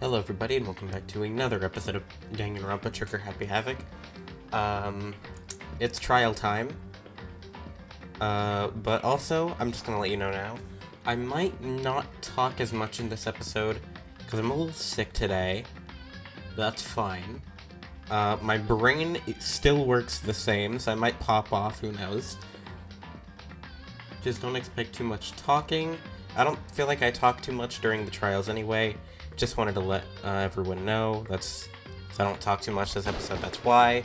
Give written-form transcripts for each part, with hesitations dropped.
Hello everybody and welcome back to another episode of Danganronpa Trigger Happy Havoc. It's trial time. But also, I'm just gonna let you know now, I might not talk as much in this episode, because I'm a little sick today. That's fine. My brain still works the same, so I might pop off, who knows. Just don't expect too much talking. I don't feel like I talk too much during the trials anyway. Just wanted to let everyone know so I don't talk too much this episode, that's why.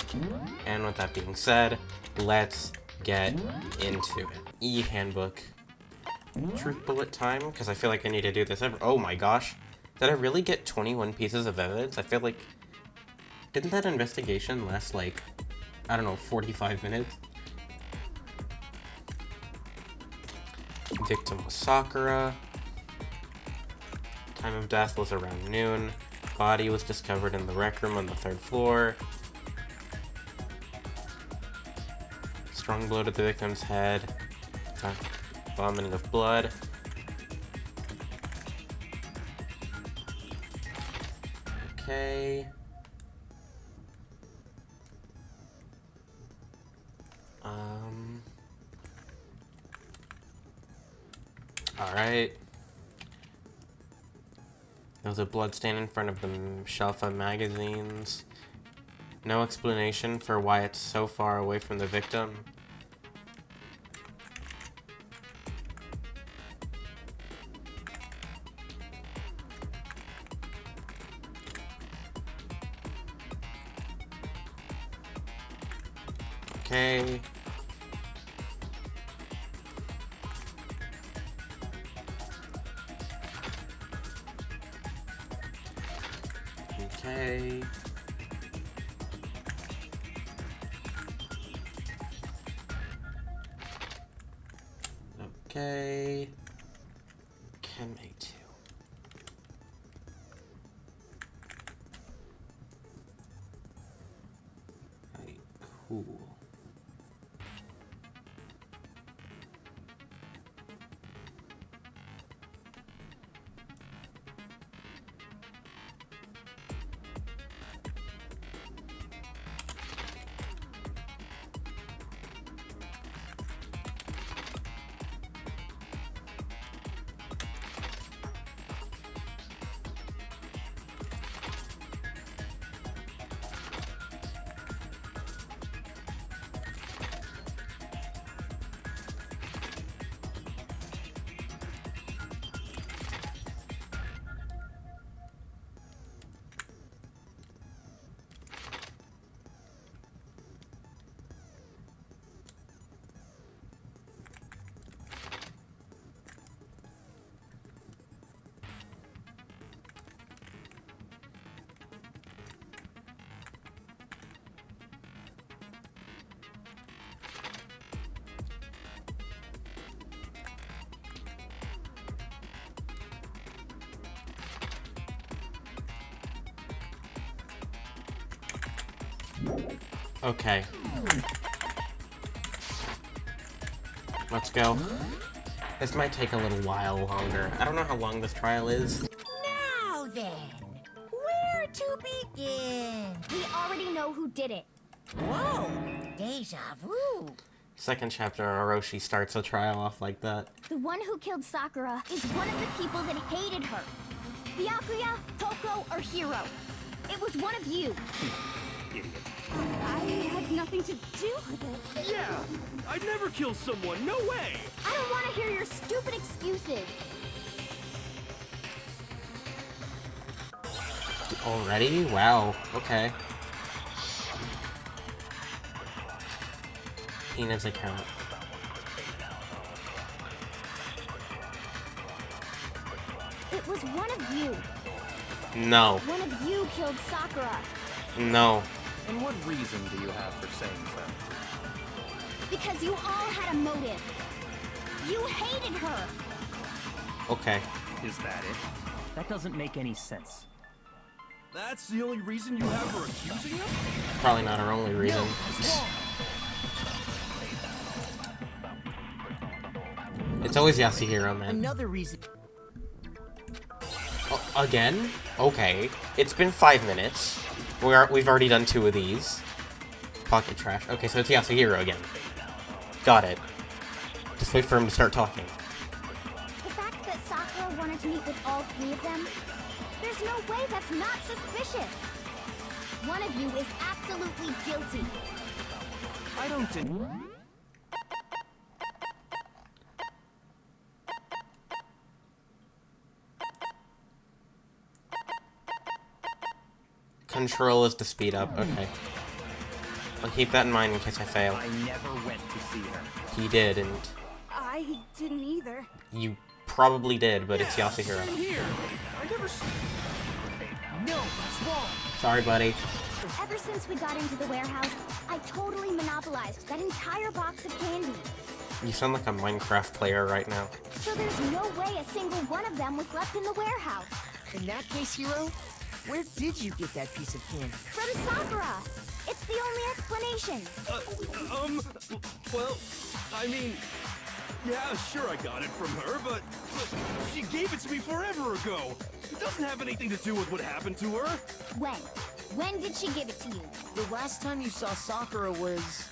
And with that being said, let's get into it. E-handbook. Truth bullet time, because I feel like I need to do this oh my gosh. Did I really get 21 pieces of evidence? I feel like... Didn't that investigation last like, I don't know, 45 minutes? Victim was Sakura. Time of death was around noon. Body was discovered in the rec room on the 3rd floor. Strong blow to the victim's head. Vomiting of blood. Okay. Alright. There was a bloodstain in front of the shelf of magazines. No explanation for why it's so far away from the victim. Okay. Okay. Okay. Chem A2. Alright, cool. Okay. Let's go. This might take a little while longer. I don't know how long this trial is. Now then, where to begin? We already know who did it. Whoa, deja vu. Second chapter, Orochi starts a trial off like that. The one who killed Sakura is one of the people that hated her. Byakuya, Toko, or Hiro. It was one of you. Idiot. I had nothing to do with it. Yeah, I'd never kill someone, no way! I don't want to hear your stupid excuses. Already? Wow. Okay. Hina's account. It was one of you. No. One of you killed Sakura. No. And what reason do you have for saying so? Because you all had a motive. You hated her. Okay. Is that it? That doesn't make any sense. That's the only reason you have for accusing him? Probably not our only reason. It's always Yasuhiro, man. Another reason. Oh. Again? Okay. It's been 5 minutes. We've already done 2 of these. Pocket trash. Okay, so it's Yasuhiro again. Got it. Just wait for him to start talking. The fact that Sakura wanted to meet with all 3 of them, there's no way that's not suspicious. One of you is absolutely guilty. I don't deny. Control is to speed up. Okay. I'll keep that in mind in case I fail. I never went to see her. He did, and I didn't either. you probably did, but it's Yasuhiro. Here, I never. No, that's wrong. Sorry, buddy. Ever since we got into the warehouse, I totally monopolized that entire box of candy. You sound like a Minecraft player right now. So there's no way a single one of them was left in the warehouse. In that case, Hiro, where did you get that piece of candy? From Sakura! It's the only explanation. Well, I mean, yeah, sure I got it from her, but she gave it to me forever ago. It doesn't have anything to do with what happened to her. When? When did she give it to you? The last time you saw Sakura was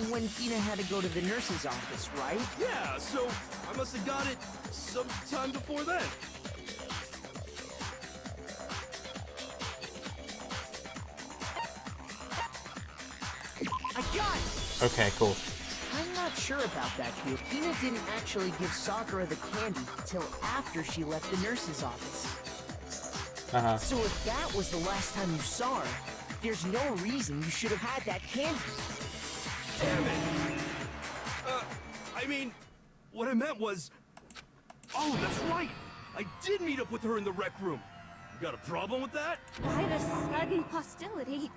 when Hina had to go to the nurse's office, right? Yeah, so I must have got it sometime before then. I got it! Okay, cool. I'm not sure about that, kid. Hina didn't actually give Sakura the candy till after she left the nurse's office. Uh-huh. So if that was the last time you saw her, there's no reason you should have had that candy. Damn it! I mean, what I meant was... Oh, that's right! I did meet up with her in the rec room. You got a problem with that? Why the sudden hostility?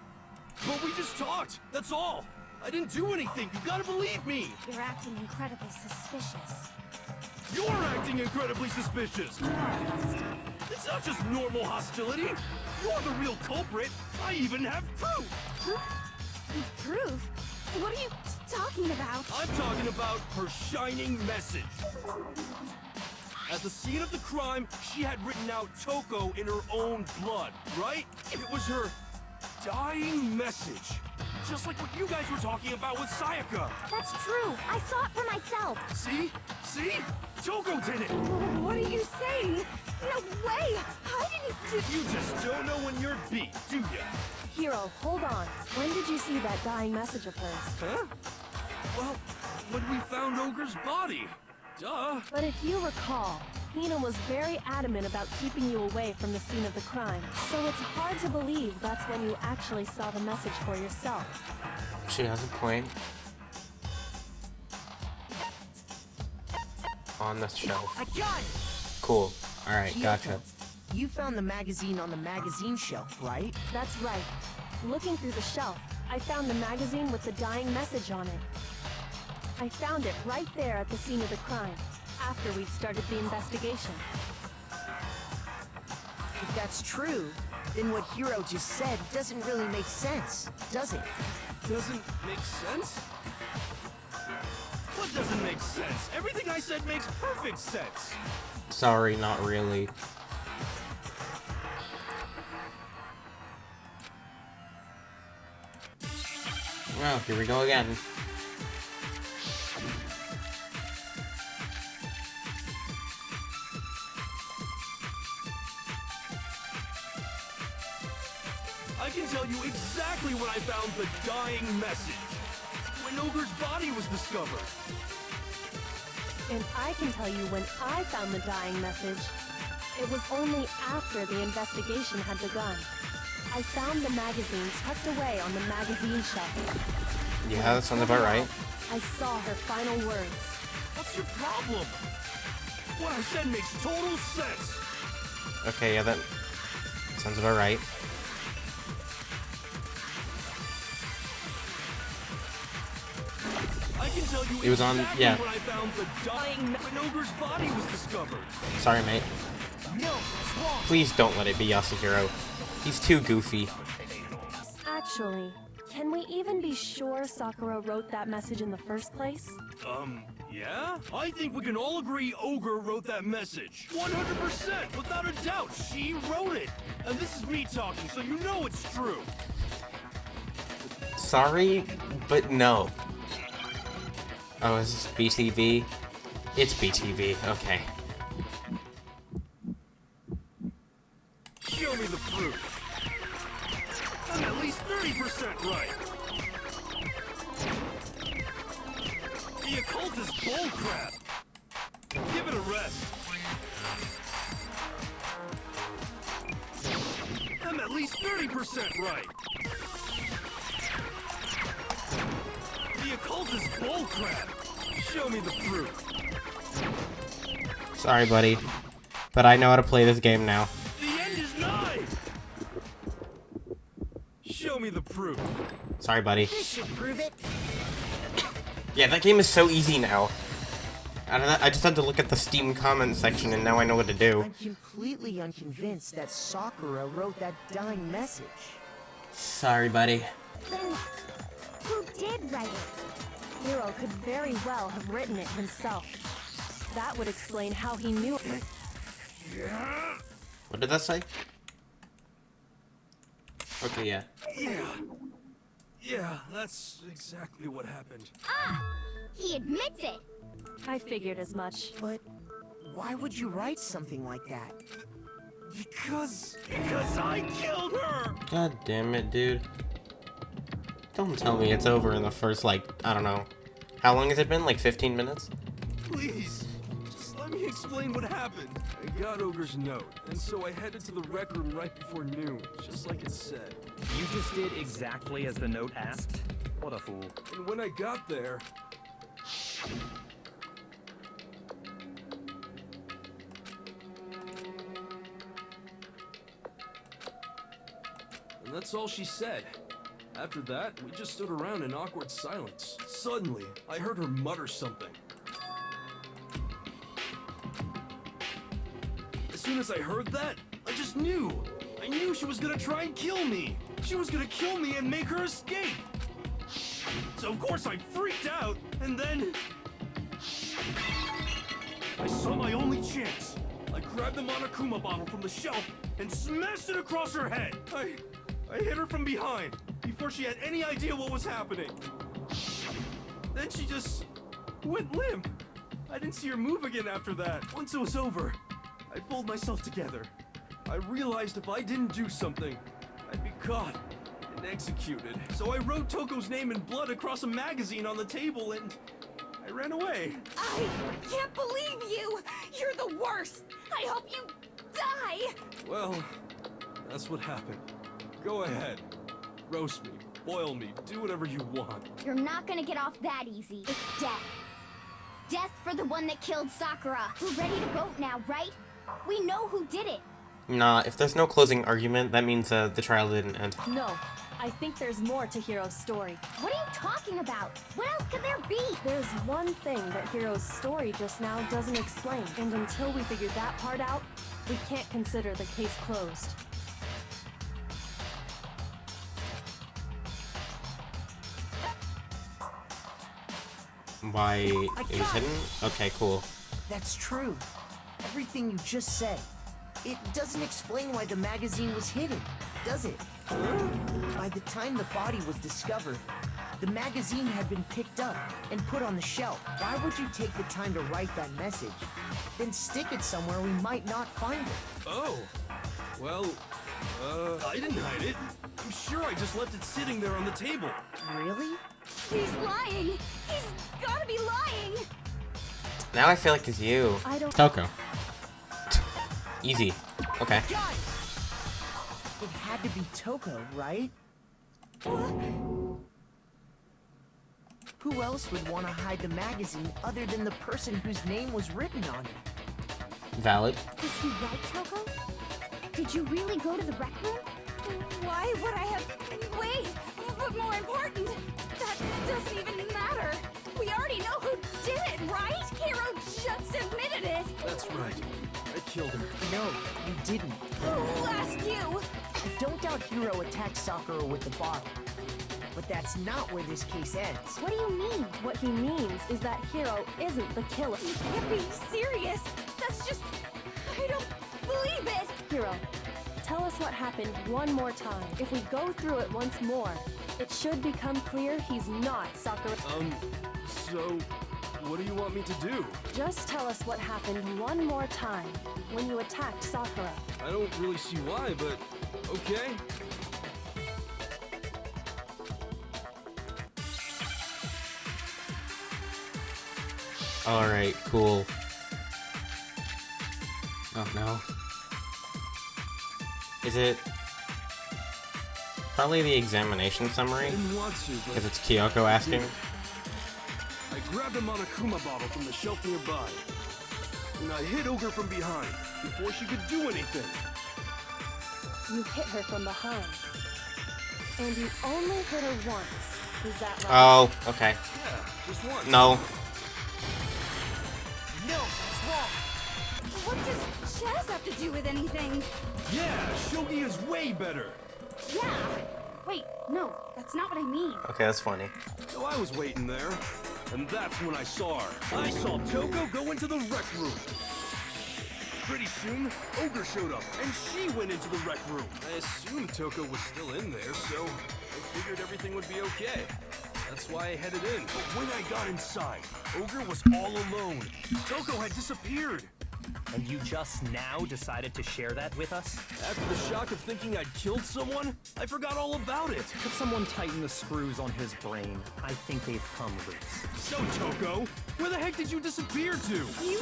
But we just talked, that's all. I didn't do anything, you gotta believe me. You're acting incredibly suspicious. You're acting incredibly suspicious. It's not just normal hostility. You're the real culprit. I even have proof. Proof? What are you talking about? I'm talking about her shining message. At the scene of the crime, she had written out Toko in her own blood, right? It was her dying message. Just like what you guys were talking about with Sayaka. That's true. I saw it for myself. See? See? Toko did it. What are you saying? No way! I didn't do... You just don't know when you're beat, do ya? Hiro, hold on. When did you see that dying message of hers? Huh? Well, when we found Ogre's body. Duh. But if you recall, Hina was very adamant about keeping you away from the scene of the crime. So it's hard to believe that's when you actually saw the message for yourself. She has a point. On the shelf. I got it! Cool. Alright, gotcha. You found the magazine on the magazine shelf, right? That's right. Looking through the shelf, I found the magazine with the dying message on it. I found it right there at the scene of the crime, after we'd started the investigation. If that's true, then what Hiro just said doesn't really make sense, does it? Doesn't make sense? What doesn't make sense? Everything I said makes perfect sense. Sorry, not really. Well, here we go again. I can tell you exactly when I found the dying message. When Ogre's body was discovered. And I can tell you when I found the dying message. It was only after the investigation had begun. I found the magazine tucked away on the magazine shelf. Yeah, that sounds about right. I saw her final words. What's your problem? What I said makes total sense. Okay, yeah, that sounds about right. I can tell you It was on- exactly yeah. when I found the dying when Ogre's body was discovered. Sorry, mate. No, it's wrong. Please don't let it be Yasuhiro. He's too goofy. Actually, can we even be sure Sakura wrote that message in the first place? Yeah? I think we can all agree Ogre wrote that message. 100%, without a doubt, she wrote it. And this is me talking, so you know it's true. Sorry, but no. Oh, is this BTV? It's BTV, okay. Show me the proof. I'm at least 30% right. The occult is bullcrap. Give it a rest. I'm at least 30% right. The occult is bullcrap. Show me the proof. Sorry, buddy. But I know how to play this game now. The end is nigh. Show me the proof. Sorry, buddy. This should prove it. Yeah, that game is so easy now. I just had to look at the Steam comment section and now I know what to do. I'm completely unconvinced that Sakura wrote that dying message. Sorry, buddy. Then, who did write it? Hiro could very well have written it himself. That would explain how he knew it. What did that say? Okay, yeah. Yeah, that's exactly what happened. Ah! He admits it! I figured as much. But why would you write something like that? Because I killed her! God damn it, dude. Don't tell me it's over in the first, like, I don't know. How long has it been? Like 15 minutes? Please, just let me explain what happened. I got Ogre's note, and so I headed to the rec room right before noon, just like it said. You just did exactly as the note asked? What a fool. And when I got there... And that's all she said. After that, we just stood around in awkward silence. Suddenly, I heard her mutter something. As soon as I heard that, I just knew. I knew she was gonna try and kill me. She was gonna kill me and make her escape. So of course I freaked out, and then... I saw my only chance. I grabbed the Monokuma bottle from the shelf and smashed it across her head. I hit her from behind, before she had any idea what was happening. Then she just went limp. I didn't see her move again after that. Once it was over, I pulled myself together. I realized if I didn't do something, I'd be caught and executed. So I wrote Toko's name in blood across a magazine on the table and I ran away. I can't believe you! You're the worst! I hope you die! Well, that's what happened. Go ahead. Roast me, boil me, do whatever you want. You're not gonna get off that easy. It's death. Death for the one that killed Sakura. We're ready to vote now, right? We know who did it. Nah, if there's no closing argument, that means the trial didn't end. No, I think there's more to Hiro's story. What are you talking about? What else could there be? There's one thing that Hiro's story just now doesn't explain, and until we figure that part out, we can't consider the case closed. Why it was hidden? Okay, cool. That's true. Everything you just said. It doesn't explain why the magazine was hidden, does it? By the time the body was discovered, the magazine had been picked up and put on the shelf. Why would you take the time to write that message, then stick it somewhere we might not find it? Oh, well, I didn't hide it. I'm sure I just left it sitting there on the table. Really? He's lying! He's gotta be lying! Now I feel like it's you. I don't- Toko. Easy. Okay. Got it! It had to be Toko, right? Who else would want to hide the magazine other than the person whose name was written on it? Valid. Was he right, Toko? Did you really go to the rec room? Why would I have... Wait! But more important, that doesn't even matter! We already know who did it, right? Hiro just admitted it! That's right. I killed her. No, you didn't. Who asked you? I don't doubt Hiro attacked Sakura with the bottle. but that's not where this case ends. What do you mean? What he means is that Hiro isn't the killer. You can't be serious. That's just... I don't believe it. Hiro, tell us what happened one more time. If we go through it once more, it should become clear he's not Sakura. So, what do you want me to do? Just tell us what happened one more time when you attacked Sakura. I don't really see why, but okay. Alright, cool. Oh no. Is it probably the examination summary? I didn't want to, but Because it's Kyoko asking? I grabbed a Monokuma bottle from the shelf nearby, and I hit Ogre from behind before she could do anything. You hit her from behind. And you only hit her once. Is that right? Oh, okay. Yeah, just once. No. No, it's wrong. What does chess have to do with anything? Yeah, Shogi is way better. Yeah. Wait, no, that's not what I mean. Okay, that's funny. So I was waiting there, and that's when I saw her. I saw Toko go into the rec room. Pretty soon, Ogre showed up, and she went into the rec room. I assumed Toko was still in there, so I figured everything would be okay. That's why I headed in. But when I got inside, Ogre was all alone. Toko had disappeared. And you just now decided to share that with us? After the shock of thinking I'd killed someone, I forgot all about it. Could someone tighten the screws on his brain? I think they've come loose. So, Toko, where the heck did you disappear to? You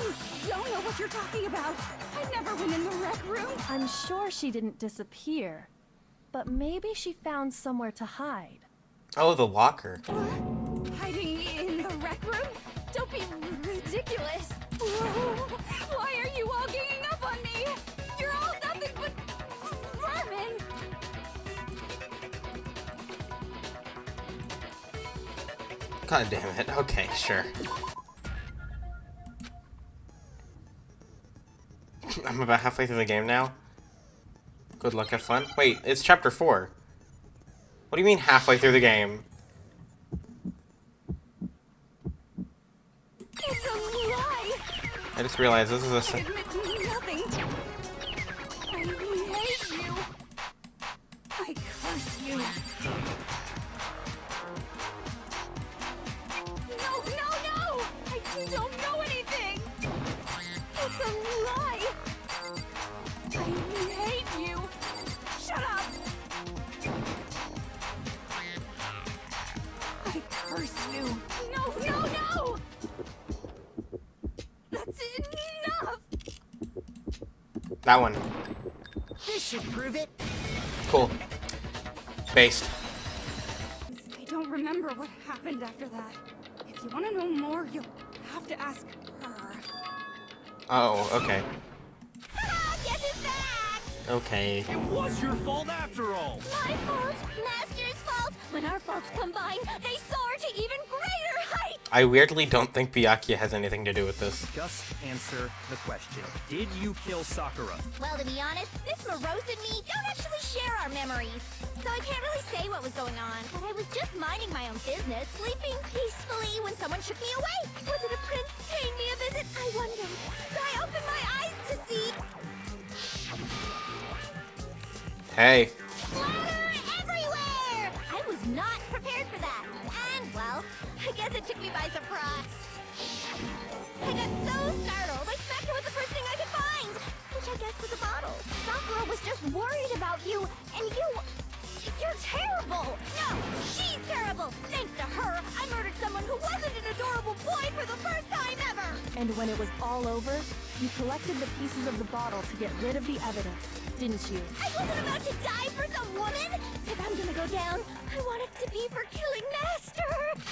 don't know what you're talking about. I never went in the rec room. I'm sure she didn't disappear. But maybe she found somewhere to hide. Oh, the locker. Hiding in the rec room? Don't be ridiculous. Why are you all ganging up on me? You're all nothing but vermin. God damn it. Okay, sure. I'm about halfway through the game now. Good luck, have fun. Wait, it's chapter 4. What do you mean halfway through the game? It's a lie. I just realized this is a... I admit nothing. I hate you. I curse you. No! I don't know anything. It's a lie. I hate you. Shut up. I curse you. No! That's enough. That one. This should prove it. Cool. Based. I don't remember what happened after that. If you want to know more, you'll have to ask her. Oh, okay. Guess who's back? Okay. It was your fault after all. My fault, Master's fault. When our faults combine, they soar to even greater heights. I weirdly don't think Byakuya has anything to do with this. Just answer the question. Did you kill Sakura? Well, to be honest, this morose and me don't actually share our memories. So I can't really say what was going on. But I was just minding my own business, sleeping peacefully when someone shook me awake. Was it a prince paying me a visit? I wondered. So I opened my eyes to see... Hey. Splatter everywhere! I was not prepared for that. And, well, I guess it took me by surprise. I got so startled, I smacked her with the first thing I could find, which I guess was a bottle. Sakura was just worried about you, and you're terrible! No, she's terrible! Thanks to her, I murdered someone who wasn't an adorable boy for the first time ever! And when it was all over, you collected the pieces of the bottle to get rid of the evidence, didn't you? I wasn't about to die for some woman! If I'm gonna go down, I want it to be for killing Master!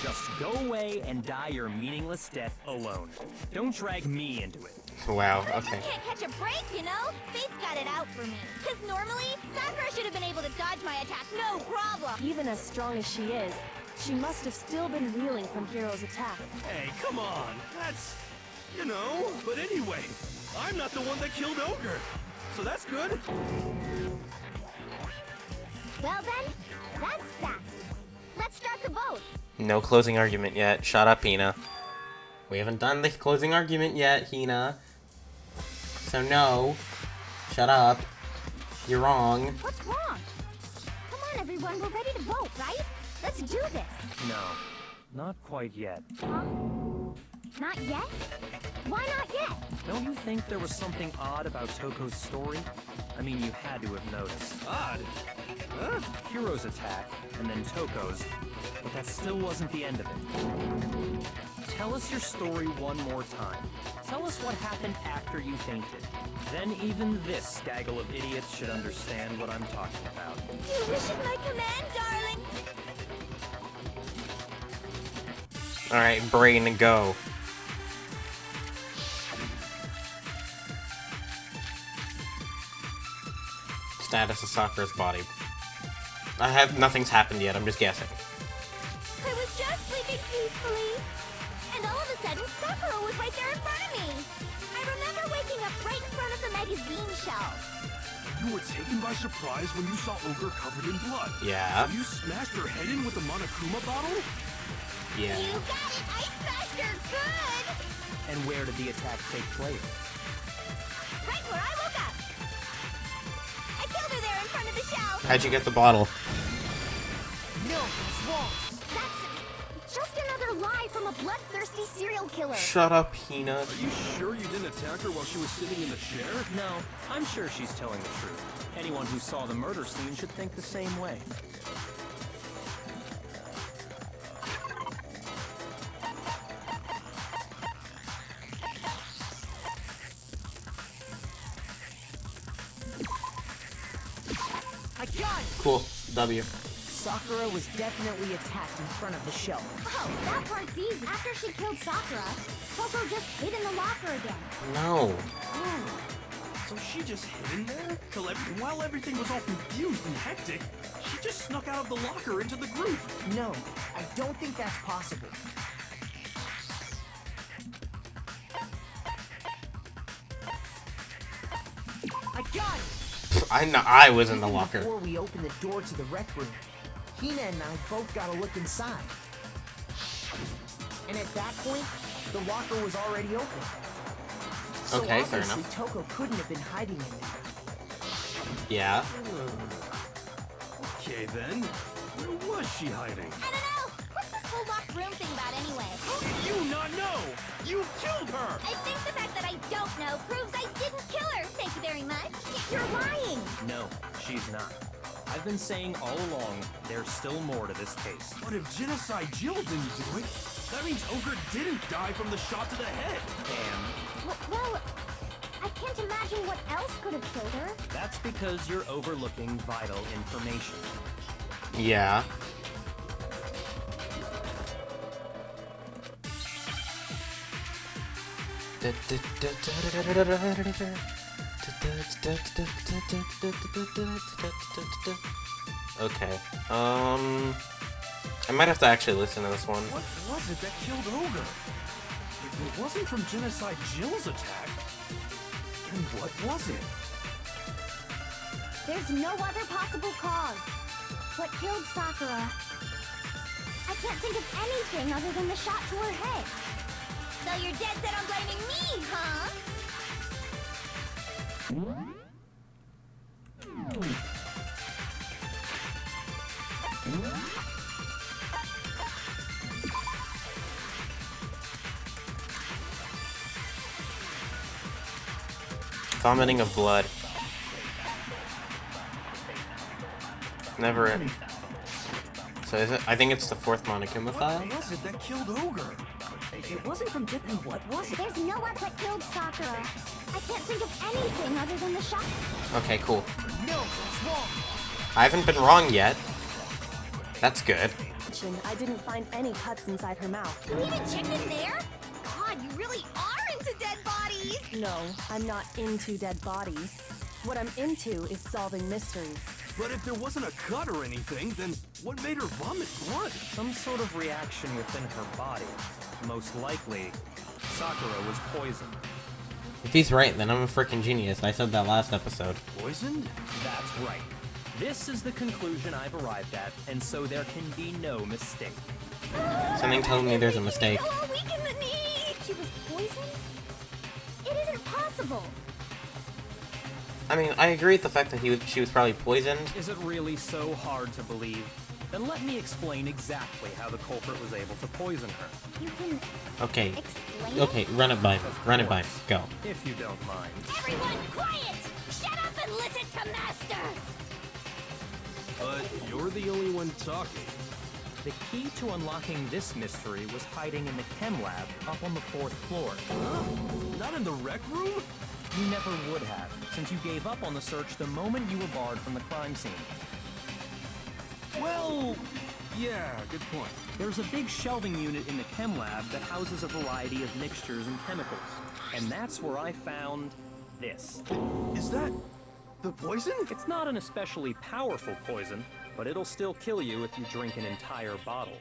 Just go away and die your meaningless death alone. Don't drag me into it. Wow, I okay. just can't catch a break, you know? Fate's got it out for me. Because normally, Sakura should have been able to dodge my attack, no problem! Even as strong as she is, she must have still been reeling from Hiro's attack. Hey, come on. That's... you know. But anyway, I'm not the one that killed Ogre. So that's good. Well then, that's that. Let's No closing argument yet. Shut up, Hina. We haven't done the closing argument yet, Hina. So no. Shut up. You're wrong. What's wrong? Come on, everyone. We're ready to vote, right? Let's do this. No, not quite yet. Not yet? Why not yet? Don't you think there was something odd about Toko's story? I mean, you had to have noticed. Odd. Huh? Hiro's attack, and then Toko's, but that still wasn't the end of it. Tell us your story one more time. Tell us what happened after you fainted. Then even this gaggle of idiots should understand what I'm talking about. Your wish is my command, darling. Alright, brain, go. Status of Sakura's body. Nothing's happened yet, I'm just guessing. I was just sleeping peacefully. And all of a sudden, Sakura was right there in front of me. I remember waking up right in front of the magazine shelf. You were taken by surprise when you saw Ogre covered in blood. Yeah. You smashed her head in with the Monokuma bottle? Yeah. You got it! I smashed her good! And where did the attack take place? Right where I woke up. I killed her there in front of the shelf. How'd you get the bottle? No, it's wrong. That's just another lie from a bloodthirsty serial killer. Shut up, Hina. Are you sure you didn't attack her while she was sitting in the chair? No, I'm sure she's telling the truth. Anyone who saw the murder scene should think the same way. I got it! Cool. W. Sakura was definitely attacked in front of the shelf. Oh, that part's easy. After she killed Sakura, Toko just hid in the locker again. No. So she just hid in there? While everything was all confused and hectic, she just snuck out of the locker into the group. No, I don't think that's possible. I got it! I was in the Even locker. Before we opened the door to the rec room, Hina and I both got a look inside. And at that point, the locker was already open. So Okay, fair obviously enough. Toko couldn't have been hiding in there. Yeah. Okay then, where was she hiding? I don't know. What's this whole locked room thing about anyway? How did you not know? You killed her! I think the fact that I don't know proves I didn't kill her. Thank you very much. You're lying. No, she's not. I've been saying all along, there's still more to this case. But if Genocide Jill didn't do it, that means Ogre didn't die from the shot to the head. And Well, I can't imagine what else could have killed her. that's because you're overlooking vital information. Yeah. Okay. I might have to actually listen to this one. What was it that killed Ogre? If it wasn't from Genocide Jill's attack, then what was it? There's no other possible cause. What killed Sakura? I can't think of anything other than the shot to her head. So you're dead set on blaming me, huh? Vomiting of blood. Never it. So is it? I think it's the fourth Monokuma file. What was it that killed Ogre? If it wasn't from Jit, then what was it? There's no one that killed Sakura. I can't think of anything other than the shot. Okay, cool. No, it's wrong. I haven't been wrong yet. That's good. I didn't find any cuts inside her mouth. You even checked in there? God, you really are into dead bodies. No, I'm not into dead bodies. What I'm into is solving mysteries. But if there wasn't a cut or anything, then what made her vomit blood? Some sort of reaction within her body. Most likely, Sakura was poisoned. If he's right, then I'm a freaking genius. I said that last episode. Poisoned? That's right. This is the conclusion I've arrived at, and so there can be no mistake. Something tells me there's a mistake. So weak in the knee. She was poisoned? It isn't possible. I mean, I agree with the fact that she was probably poisoned. Is it really so hard to believe? Then let me explain exactly how the culprit was able to poison her. You can Okay. explain? Okay, run it by me. Run it by me. Go. If you don't mind. Everyone, quiet! Shut up and listen to Master. But you're the only one talking. The key to unlocking this mystery was hiding in the chem lab up on the 4th floor. Not in the rec room? You never would have, since you gave up on the search the moment you were barred from the crime scene. Well, yeah, good point. There's a big shelving unit in the chem lab that houses a variety of mixtures and chemicals. And that's where I found this. Is that the poison? It's not an especially powerful poison, but it'll still kill you if you drink an entire bottle.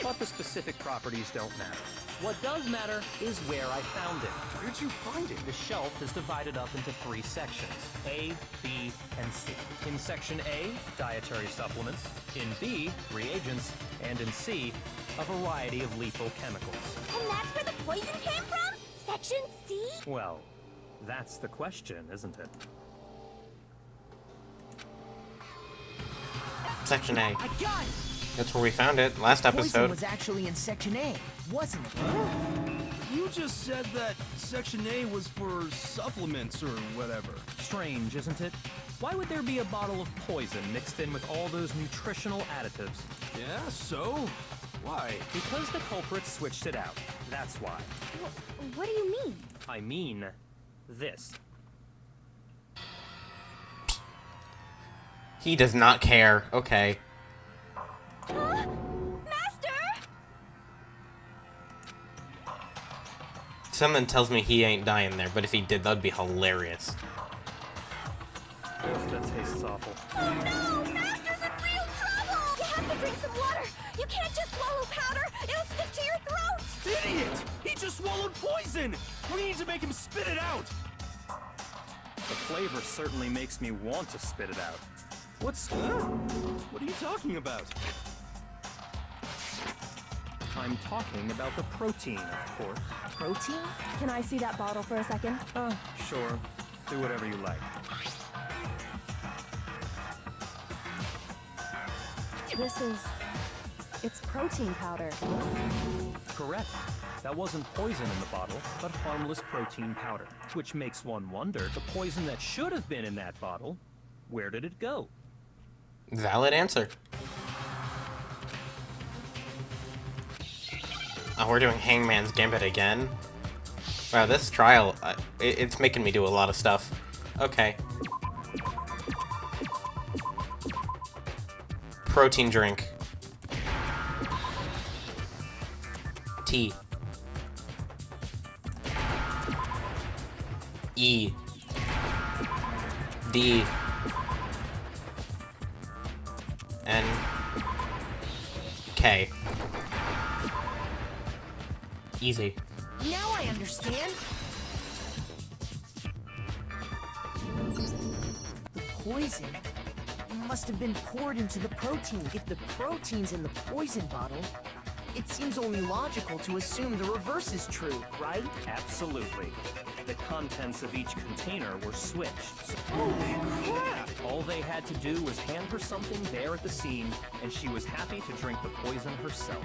But the specific properties don't matter. What does matter is where I found it. Where'd you find it? The shelf is divided up into 3 sections, A, B, and C. In section A, dietary supplements. In B, reagents. And in C, a variety of lethal chemicals. And that's where the poison came from? Section C? Well, that's the question, isn't it? Section A. I got it! That's where we found it last Poison episode. was actually in Section A, wasn't it? You just said that Section A was for supplements or whatever. Strange, isn't it? Why would there be a bottle of poison mixed in with all those nutritional additives? Yeah, so? Why? Because the culprits switched it out. That's why. What do you mean? I mean, this. He does not care. Okay. Huh? Master? Something tells me he ain't dying there, but if he did, that'd be hilarious. Ugh, that tastes awful. Oh no! Master's in real trouble! You have to drink some water! You can't just swallow powder! It'll stick to your throat! Idiot! He just swallowed poison! We need to make him spit it out! The flavor certainly makes me want to spit it out. What are you talking about? I'm talking about the protein, of course. Protein? Can I see that bottle for a second? Sure. Do whatever you like. It's protein powder. Correct. That wasn't poison in the bottle, but harmless protein powder. Which makes one wonder, the poison that should have been in that bottle, where did it go? Valid answer. Oh, we're doing Hangman's Gambit again? Wow, this trial, it's making me do a lot of stuff. Okay. Protein drink. T. E. D. N. K. Easy. Now I understand. The poison must have been poured into the protein. If the protein's in the poison bottle, it seems only logical to assume the reverse is true, right? Absolutely. The contents of each container were switched. So Holy crap! all they had to do was hand her something there at the scene, and she was happy to drink the poison herself.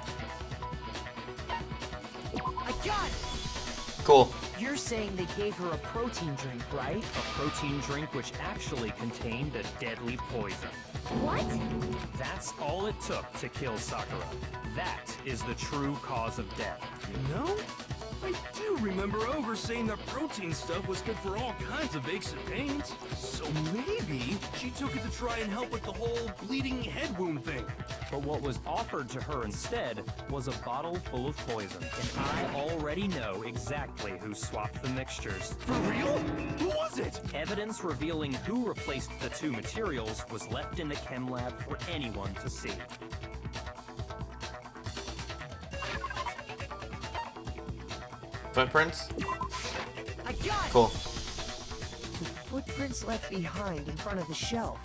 I got it! Cool. You're saying they gave her a protein drink, right? A protein drink which actually contained a deadly poison. What? That's all it took to kill Sakura. That is the true cause of death. You know, I do remember Ogre saying that protein stuff was good for all kinds of aches and pains. So maybe she took it to try and help with the whole bleeding head wound thing. But what was offered to her instead was a bottle full of poison. And I already know exactly who swapped the mixtures. For real? Who was it? Evidence revealing who replaced the 2 materials was left in the chem lab for anyone to see. Footprints? I got it! Cool. The footprints left behind in front of the shelf.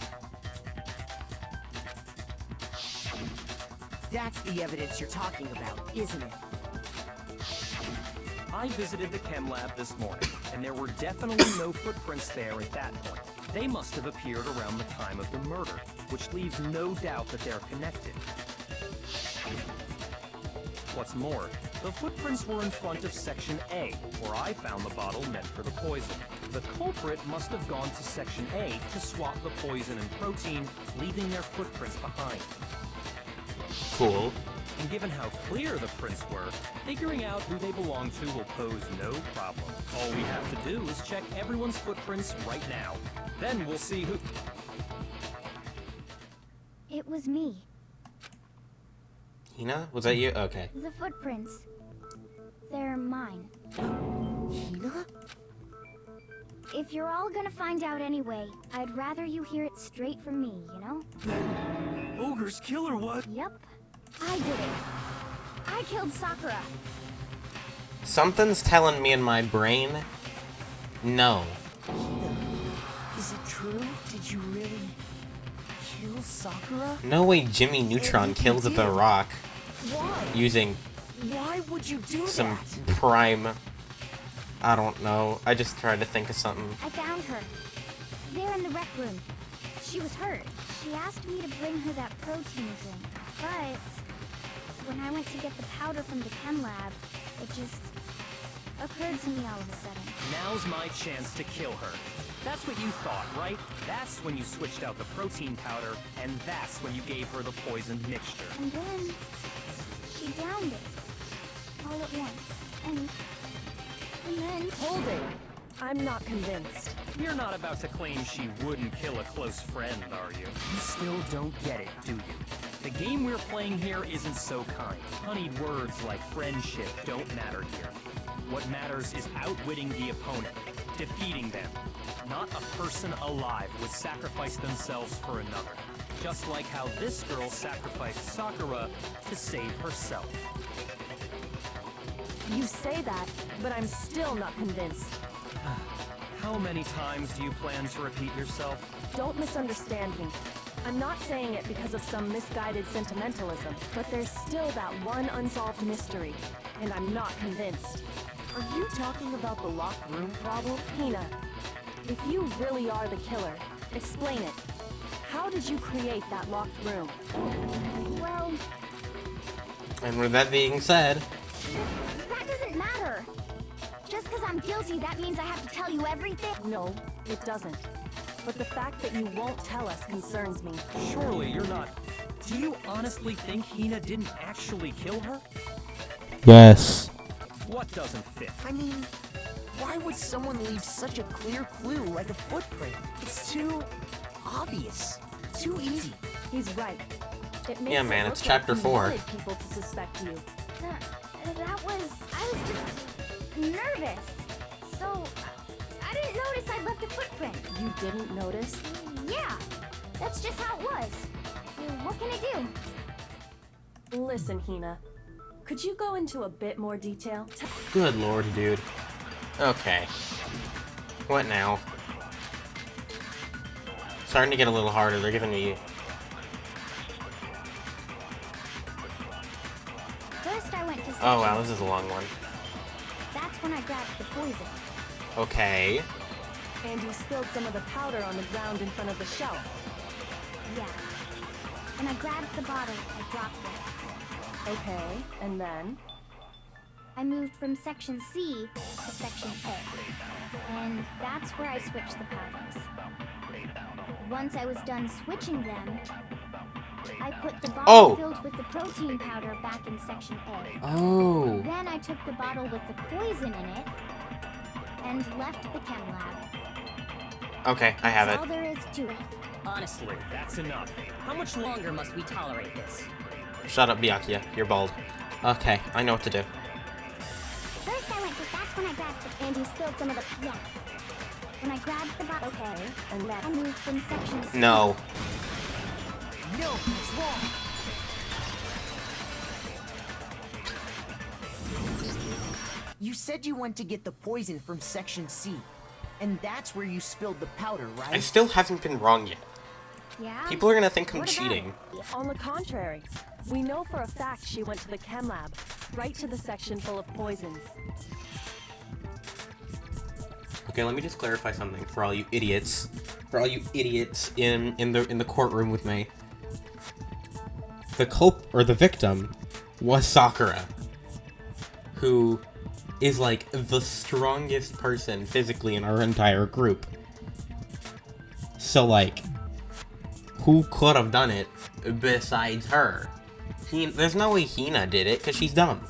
That's the evidence you're talking about, isn't it? I visited the chem lab this morning, and there were definitely no footprints there at that point. They must have appeared around the time of the murder, which leaves no doubt that they're connected. What's more, the footprints were in front of Section A, where I found the bottle meant for the poison. The culprit must have gone to Section A to swap the poison and protein, leaving their footprints behind. Cool. And given how clear the prints were, figuring out who they belong to will pose no problem. All we have to do is check everyone's footprints right now. Then we'll see who... It was me. Hina? Was that you? Okay. The footprints. They're mine. Hina? If you're all gonna find out anyway, I'd rather you hear it straight from me, you know? Ogre's killer, what? Yep. I did it. I killed Sakura. Something's telling me in my brain, no. Is it true? Did you really kill Sakura? No way Jimmy Neutron killed the Rock Why? using Why would you do some that? prime... I don't know. I just tried to think of something. I found her. There in the rec room. She was hurt. She asked me to bring her that protein drink. But when I went to get the powder from the chem lab, it just occurred to me all of a sudden. Now's my chance to kill her. That's what you thought, right? That's when you switched out the protein powder, and that's when you gave her the poisoned mixture. And then she downed it all at once. And then Hold it. I'm not convinced. You're not about to claim she wouldn't kill a close friend, are you? You still don't get it, do you? The game we're playing here isn't so kind. Honeyed words like friendship don't matter here. What matters is outwitting the opponent, defeating them. Not a person alive would sacrifice themselves for another. Just like how this girl sacrificed Sakura to save herself. You say that, but I'm still not convinced. How many times do you plan to repeat yourself? Don't misunderstand me. I'm not saying it because of some misguided sentimentalism, but there's still that one unsolved mystery, and I'm not convinced. Are you talking about the locked room problem? Hina, if you really are the killer, explain it. How did you create that locked room? well, And with that being said, that doesn't matter. Just because I'm guilty, that means I have to tell you everything? No, it doesn't. But the fact that you won't tell us concerns me. Surely you're not... Do you honestly think Hina didn't actually kill her? yes. What doesn't fit? I mean, why would someone leave such a clear clue like a footprint? It's too obvious. Too easy. He's right. It makes Yeah, man, it it's look chapter like you 4. wanted people to suspect you. I was just nervous. So, I didn't notice I left a footprint. You didn't notice? Yeah, that's just how it was. What can I do? Listen, Hina. Could you go into a bit more detail? Good lord, dude. Okay. What now? Starting to get a little harder. They're giving me... First, I went to section. Oh, wow, this is a long one. That's when I grabbed the poison. Okay. And you spilled some of the powder on the ground in front of the shelf. Yeah. When I grabbed the bottle, I dropped it. Okay, and then? I moved from section C to section A. And that's where I switched the powders. Once I was done switching them, I put the bottle filled with the protein powder back in section A. Oh. Then I took the bottle with the poison in it and left the chem lab. Okay, I have That's it. all there is to it. Honestly, that's enough. How much longer must we tolerate this? Shut up, Byakuya. You're bald. Okay, I know what to do. First I went to, that's when I grabbed the, and he spilled some of the, yeah. When I grabbed the bottle, okay, and then I moved from section C. No. No, it's wrong. You said you went to get the poison from section C, and that's where you spilled the powder, right? I still haven't been wrong yet. Yeah? People are gonna think I'm What about cheating. On the contrary, We know for a fact she went to the chem lab, right to the section full of poisons. Okay, let me just clarify something for all you idiots. For all you idiots in the courtroom with me. The victim was Sakura, who is like the strongest person physically in our entire group. So like, who could have done it besides her? There's no way Hina did it, because she's dumb.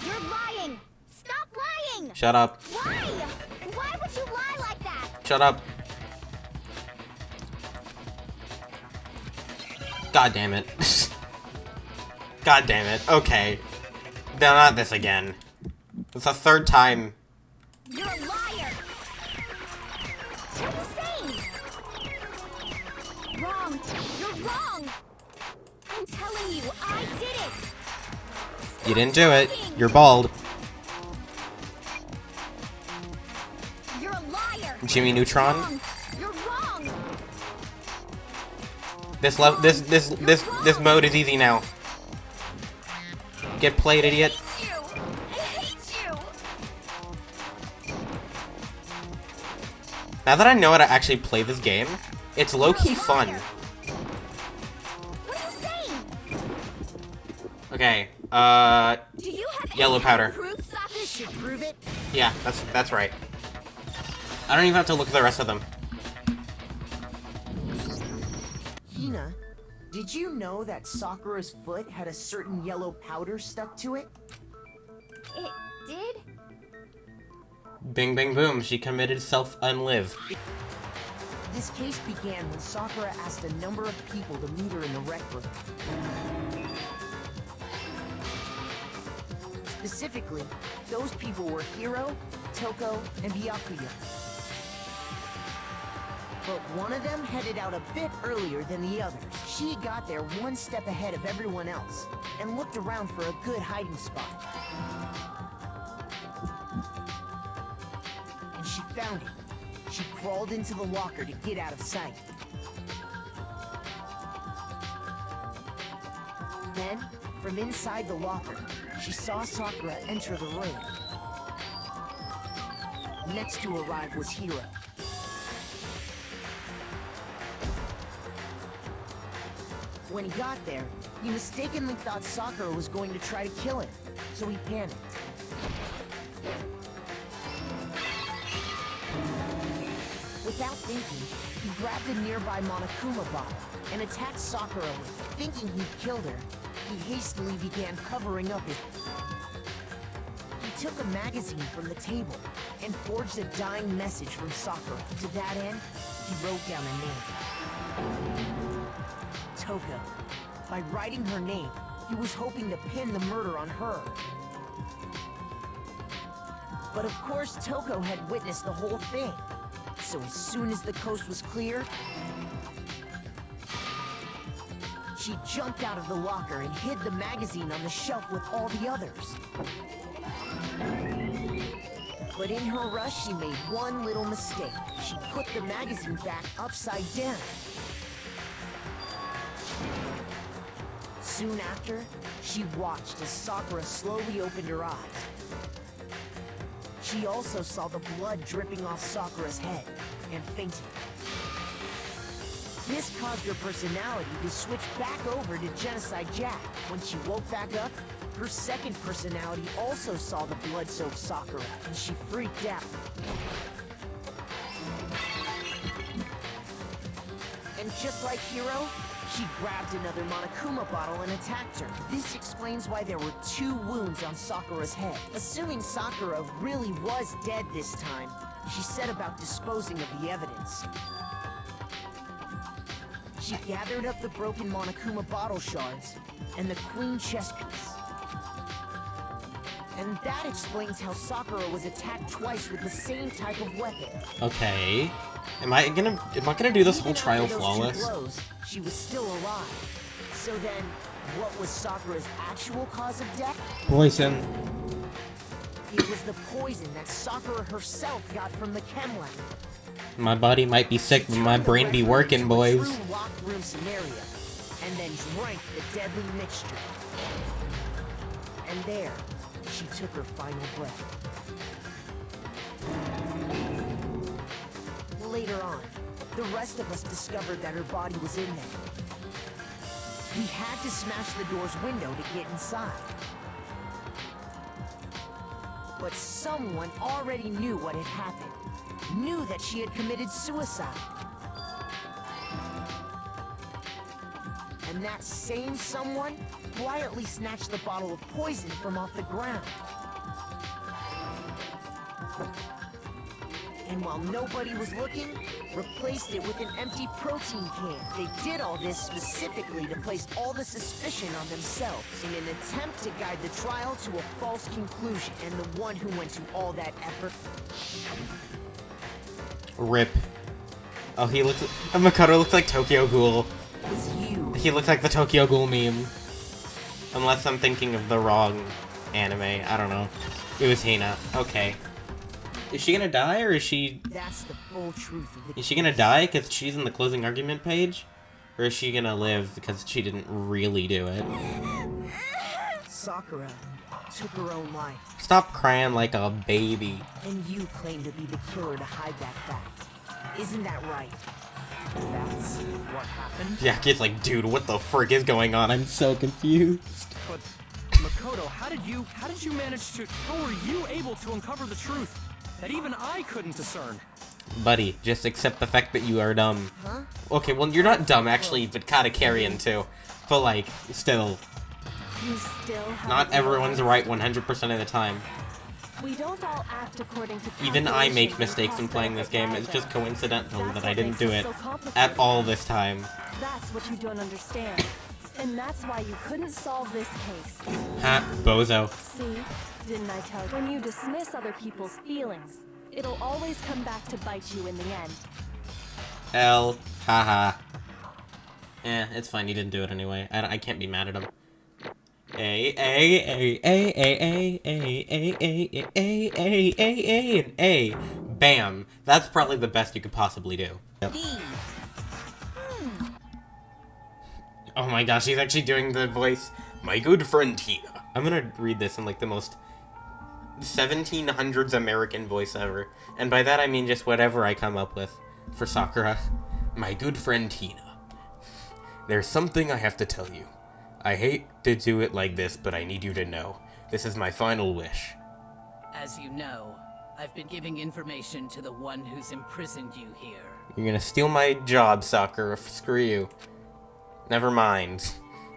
You're lying! Stop lying! Shut up. Why? Why would you lie like that? Shut up. God damn it. God damn it. Okay. No, not this again. It's the third time. You're a liar! What are you saying? Wrong! You're wrong! I'm telling you, I did it! You didn't do it. You're bald. You're a liar! Jimmy Neutron. Wrong. You're wrong! This mode is easy now. Get played, idiot. I hate you! Now that I know how to actually play this game, it's low-key fun. What are you saying? Okay, Do you have yellow any powder. proof, Sasha? Should prove it. Yeah, that's right. I don't even have to look at the rest of them. Hina, did you know that Sakura's foot had a certain yellow powder stuck to it? It did? Bing, bing, boom. She committed self-unlive. This case began when Sakura asked a number of people to meet her in the rec room. Specifically, those people were Hiro, Toko, and Byakuya. But one of them headed out a bit earlier than the others. She got there one step ahead of everyone else, and looked around for a good hiding spot. And she found it. She crawled into the locker to get out of sight. Then, from inside the locker, she saw Sakura enter the room. Next to arrive was Hiro. When he got there, he mistakenly thought Sakura was going to try to kill him, so he panicked. Without thinking, he grabbed a nearby Monokuma bottle and attacked Sakura with it. Thinking he'd killed her, he hastily began covering up it. He took a magazine from the table and forged a dying message from Sakura. To that end, he wrote down a name. Toko. By writing her name, he was hoping to pin the murder on her. But of course, Toko had witnessed the whole thing. So as soon as the coast was clear, she jumped out of the locker and hid the magazine on the shelf with all the others. But in her rush, she made one little mistake. She put the magazine back upside down. Soon after, she watched as Sakura slowly opened her eyes. She also saw the blood dripping off Sakura's head, and fainted. This caused her personality to switch back over to Genocide Jack. When she woke back up, her second personality also saw the blood-soaked Sakura, and she freaked out. And just like Hiro, she grabbed another Monokuma bottle and attacked her. This explains why there were 2 wounds on Sakura's head. Assuming Sakura really was dead this time, she set about disposing of the evidence. She gathered up the broken Monokuma bottle shards and the queen chess piece. And that explains how Sakura was attacked twice with the same type of weapon. Okay. Am I gonna do this whole trial Even after those 2 flawless? blows, she was still alive. So then, what was Sakura's actual cause of death? Poison. It was the poison that Sakura herself got from the chem lab. My body might be sick, but my brain be working, boys. True locked room scenario. and then drank the deadly mixture. And there, she took her final breath. Later on, the rest of us discovered that her body was in there. We had to smash the door's window to get inside. But someone already knew what had happened. Knew that she had committed suicide. And that same someone quietly snatched the bottle of poison from off the ground. And while nobody was looking, replaced it with an empty protein can. They did all this specifically to place all the suspicion on themselves in an attempt to guide the trial to a false conclusion. And the one who went to all that effort... Rip. Oh, he looks... Makoto looks like Tokyo Ghoul. was you. He looks like the Tokyo Ghoul meme. Unless I'm thinking of the wrong anime. I don't know. It was Hina. Okay. Is she gonna die, or is she... That's the full truth of the Is she gonna die because she's in the closing argument page? Or is she gonna live because she didn't really do it? Sakura took her own life. Stop crying like a baby. And you claim to be the killer to hide that fact. Isn't that right? That's what happened? Yeah, kid's like, dude, what the frick is going on? I'm so confused. But, Makoto, how did you manage to... How were you able to uncover the truth that even I couldn't discern? Buddy, just accept the fact that you are dumb. Huh? Okay, well, you're not dumb, actually, but kinda carrying too. But, like, still. You still have Not everyone's right 100% of the time. We don't all act according to Even I make calculations mistakes in and playing this game. cost It's just coincidental That's that I what didn't makes do it it so complicated. at all this time. That's what you don't understand. And that's why you couldn't solve this case. Ha, bozo. See? Didn't I tell you? When you dismiss other people's feelings, it'll always come back to bite you in the end. L, haha. Eh, it's fine, you didn't do it anyway. I can't be mad at him. A, and A. Bam. That's probably the best you could possibly do. Yep. Oh my gosh, he's actually doing the voice. My good friend Tina. I'm gonna read this in like the most 1700s American voice ever. And by that I mean just whatever I come up with for Sakura. My good friend Tina. There's something I have to tell you. I hate to do it like this, but I need you to know. This is my final wish. As you know, I've been giving information to the one who's imprisoned you here. You're gonna steal my job, Sakura. Screw you. Never mind.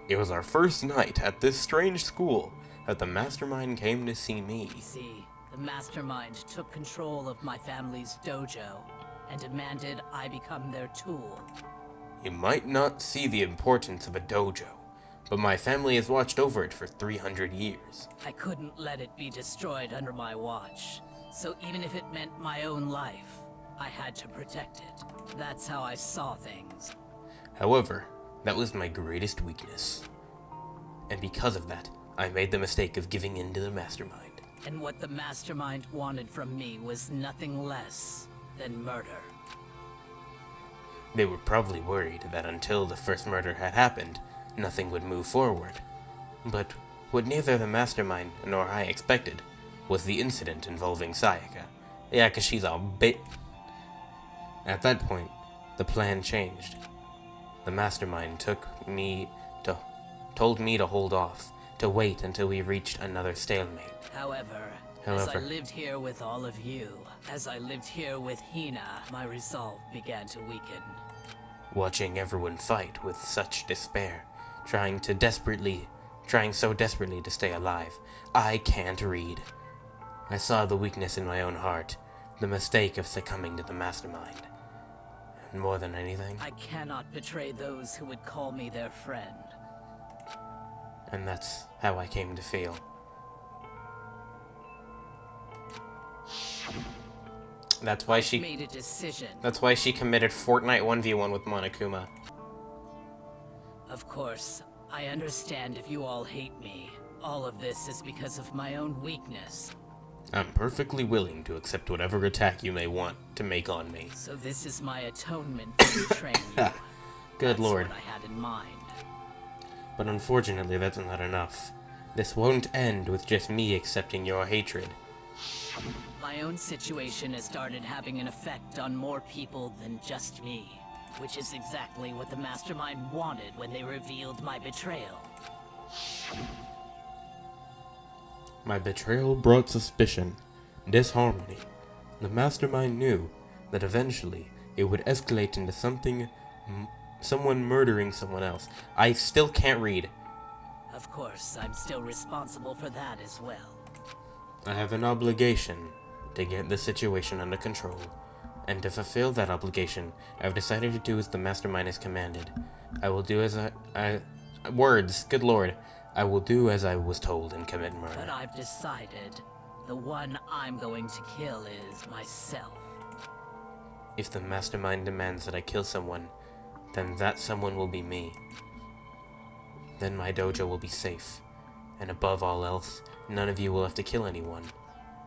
It was our first night at this strange school that the mastermind came to see me. See, the mastermind took control of my family's dojo and demanded I become their tool. You might not see the importance of a dojo, but my family has watched over it for 300 years. I couldn't let it be destroyed under my watch. So even if it meant my own life, I had to protect it. That's how I saw things. However, that was my greatest weakness. And because of that, I made the mistake of giving in to the mastermind. And what the mastermind wanted from me was nothing less than murder. They were probably worried that until the first murder had happened, nothing would move forward. But what neither the mastermind nor I expected was the incident involving Sayaka. Yeah, 'cause she's a bit... At that point, the plan changed. The mastermind told me to hold off, to wait until we reached another stalemate. However, as I lived here with all of you, as I lived here with Hina, my resolve began to weaken. Watching everyone fight with such despair, trying so desperately to stay alive, I can't read. I saw the weakness in my own heart, the mistake of succumbing to the mastermind. And more than anything, I cannot betray those who would call me their friend. and that's how I came to feel. That's why she made a decision. That's why she committed Fortnite 1v1 with Monokuma. Of course, I understand if you all hate me. All of this is because of my own weakness. I'm perfectly willing to accept whatever attack you may want to make on me. So this is my atonement for betraying you. Good That's lord. what I had in mind. But unfortunately, that's not enough. This won't end with just me accepting your hatred. My own situation has started having an effect on more people than just me, which is exactly what the Mastermind wanted when they revealed my betrayal. My betrayal brought suspicion, disharmony. The Mastermind knew that eventually it would escalate into someone murdering someone else. I still can't read. Of course, I'm still responsible for that as well. I have an obligation to get the situation under control, and to fulfill that obligation, I've decided to do as the Mastermind has commanded. I will do as words, good lord. I will do as I was told and commit murder. But I've decided the one I'm going to kill is myself. If the Mastermind demands that I kill someone, then that someone will be me. Then my dojo will be safe, and above all else, none of you will have to kill anyone.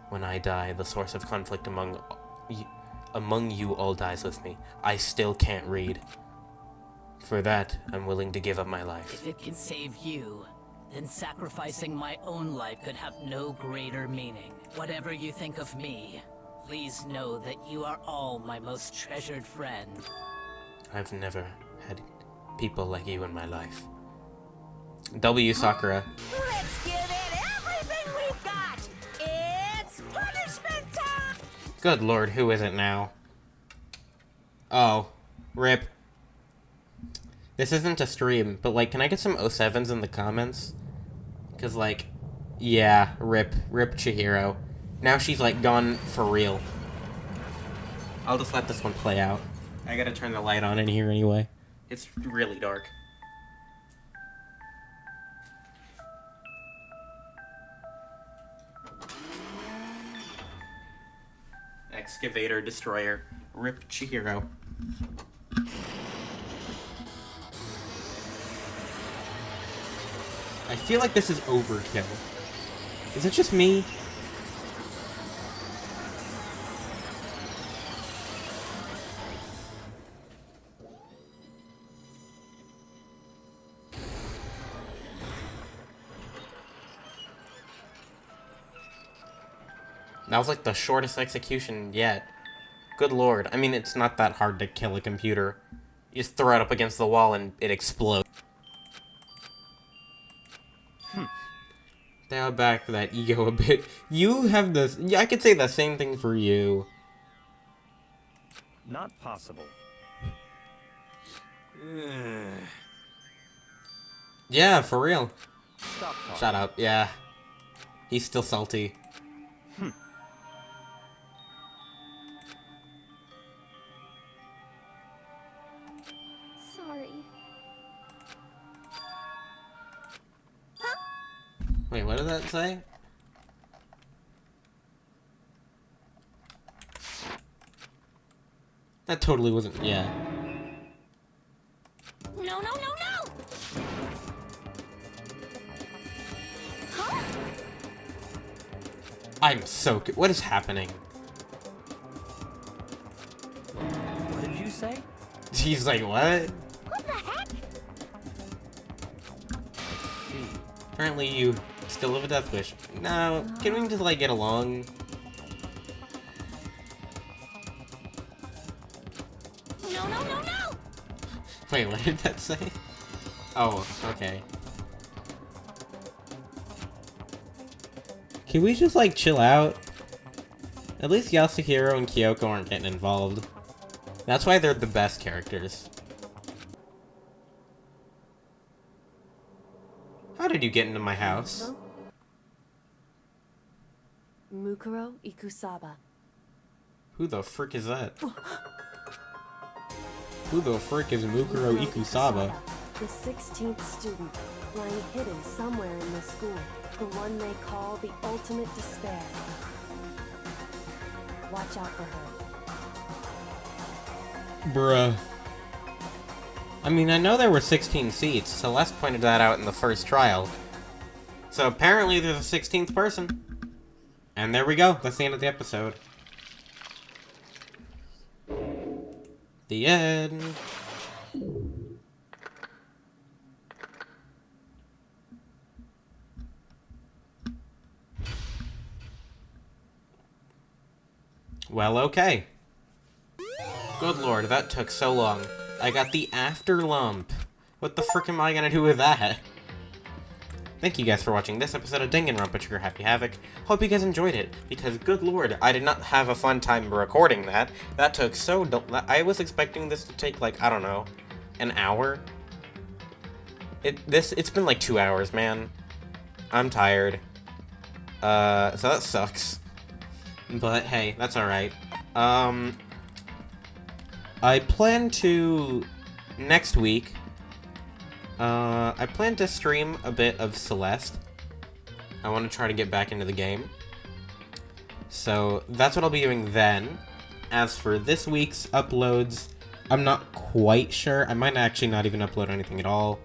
When I die, the source of conflict among you all dies with me. I still can't read. For that, I'm willing to give up my life. If it can save you, then sacrificing my own life could have no greater meaning. Whatever you think of me, please know that you are all my most treasured friend. I've never had people like you in my life. W. Sakura. Let's give it everything we've got! It's punishment time! Good lord, who is it now? Oh, rip. This isn't a stream, but like, can I get some 07s in the comments? Cause like, yeah, rip Chihiro. Now she's like gone for real. I'll just let this one play out. I gotta turn the light on in here anyway. It's really dark. Excavator Destroyer. Rip Chihiro. I feel like this is overkill. Is it just me? That was like the shortest execution yet. Good lord. I mean, it's not that hard to kill a computer. You just throw it up against the wall and it explodes. Dial back that ego a bit. You have this... Yeah, I could say the same thing for you. Not possible. Yeah, for real. Stop talking. Shut up, yeah. He's still salty. Sorry. Wait, what did that say? That totally wasn't... Yeah. No, no, no, no! Huh? I'm so... What is happening? What did you say? He's like, what? What the heck? Apparently you still have a death wish. No, can we just, like, get along? No, no, no, no! Wait, what did that say? Oh, okay. Can we just, like, chill out? At least Yasuhiro and Kyoko aren't getting involved. That's why they're the best characters. How did you get into my house? Mukuro Ikusaba. Who the frick is that? Who the frick is Mukuro Ikusaba? The 16th student, lying hidden somewhere in the school. The one they call the ultimate despair. Watch out for her. Bruh. I mean, I know there were 16 seats. Celeste pointed that out in the first trial. So apparently there's a 16th person. And there we go. That's the end of the episode. The end. Well, okay. Good lord, that took so long. I got the after lump. What the frick am I gonna do with that? Thank you guys for watching this episode of Danganronpa Trigger Happy Havoc. Hope you guys enjoyed it, because good lord, I did not have a fun time recording that. That took so... I was expecting this to take, like, I don't know, an hour? It's been like 2 hours, man. I'm tired. So that sucks. But hey, that's alright. I plan to... next week... I plan to stream a bit of Celeste. I want to try to get back into the game. So, that's what I'll be doing then. As for this week's uploads, I'm not quite sure. I might actually not even upload anything at all.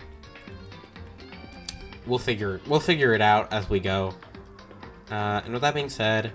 We'll figure it out as we go. And with that being said...